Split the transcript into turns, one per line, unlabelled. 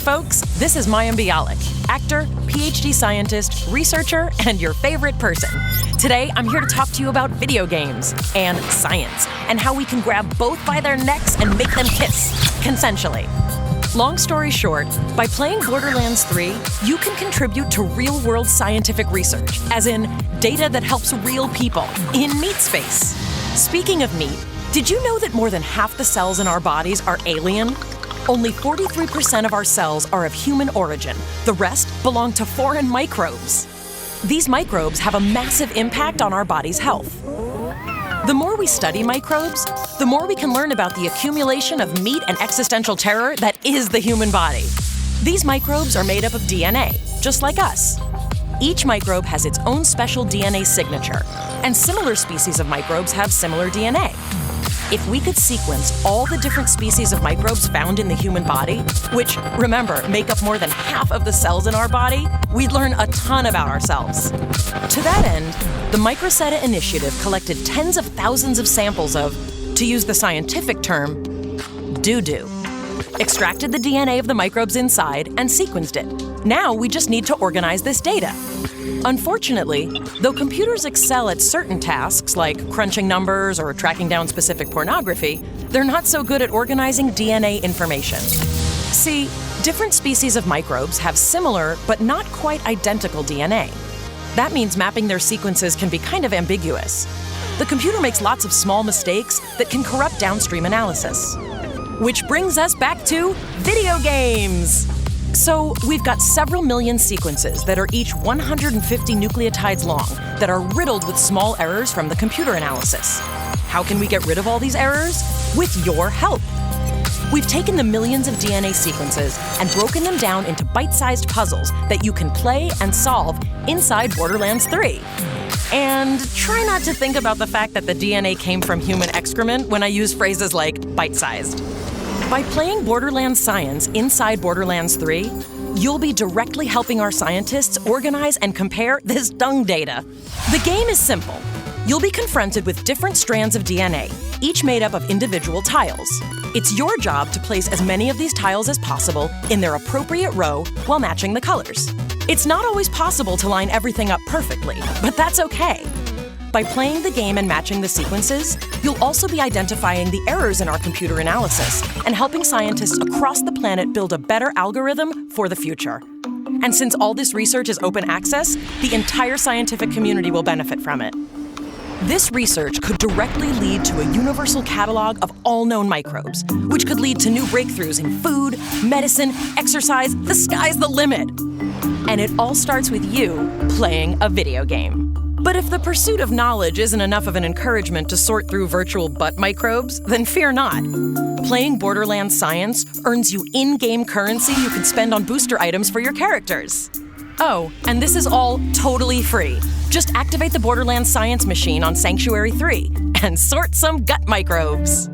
folks. This is Mayim Bialik, actor, PhD scientist, researcher, and your favorite person. Today, I'm here to talk to you about video games and science, and how we can grab both by their necks and make them kiss, consensually. Long story short, by playing Borderlands 3, you can contribute to real-world scientific research, as in data that helps real people in meat space. Speaking of meat, did you know that more than half the cells in our bodies are alien? Only 43% of our cells are of human origin. The rest belong to foreign microbes. These microbes have a massive impact on our body's health. The more we study microbes, the more we can learn about the accumulation of meat and existential terror that is the human body. These microbes are made up of DNA, just like us. Each microbe has its own special DNA signature, and similar species of microbes have similar DNA. If we could sequence all the different species of microbes found in the human body, which, remember, make up more than half of the cells in our body, we'd learn a ton about ourselves. To that end, the Microsetta Initiative collected tens of thousands of samples of, to use the scientific term, doo-doo. Extracted the DNA of the microbes inside and sequenced it. Now we just need to organize this data. Unfortunately, though computers excel at certain tasks like crunching numbers or tracking down specific pornography, they're not so good at organizing DNA information. See, different species of microbes have similar but not quite identical DNA. That means mapping their sequences can be kind of ambiguous. The computer makes lots of small mistakes that can corrupt downstream analysis. Which brings us back to video games! So, we've got several million sequences that are each 150 nucleotides long that are riddled with small errors from the computer analysis. How can we get rid of all these errors? With your help! We've taken the millions of DNA sequences and broken them down into bite-sized puzzles that you can play and solve inside Borderlands 3. And try not to think about the fact that the DNA came from human excrement when I use phrases like bite-sized. By playing Borderlands Science inside Borderlands 3, you'll be directly helping our scientists organize and compare this dung data. The game is simple. You'll be confronted with different strands of DNA, each made up of individual tiles. It's your job to place as many of these tiles as possible in their appropriate row while matching the colors. It's not always possible to line everything up perfectly, but that's okay. By playing the game and matching the sequences, you'll also be identifying the errors in our computer analysis and helping scientists across the planet build a better algorithm for the future. And since all this research is open access, the entire scientific community will benefit from it. This research could directly lead to a universal catalog of all known microbes, which could lead to new breakthroughs in food, medicine, exercise. The sky's the limit. And it all starts with you playing a video game. But if the pursuit of knowledge isn't enough of an encouragement to sort through virtual butt microbes, then fear not. Playing Borderlands Science earns you in-game currency you can spend on booster items for your characters. Oh, and this is all totally free. Just activate the Borderlands Science machine on Sanctuary 3 and sort some gut microbes.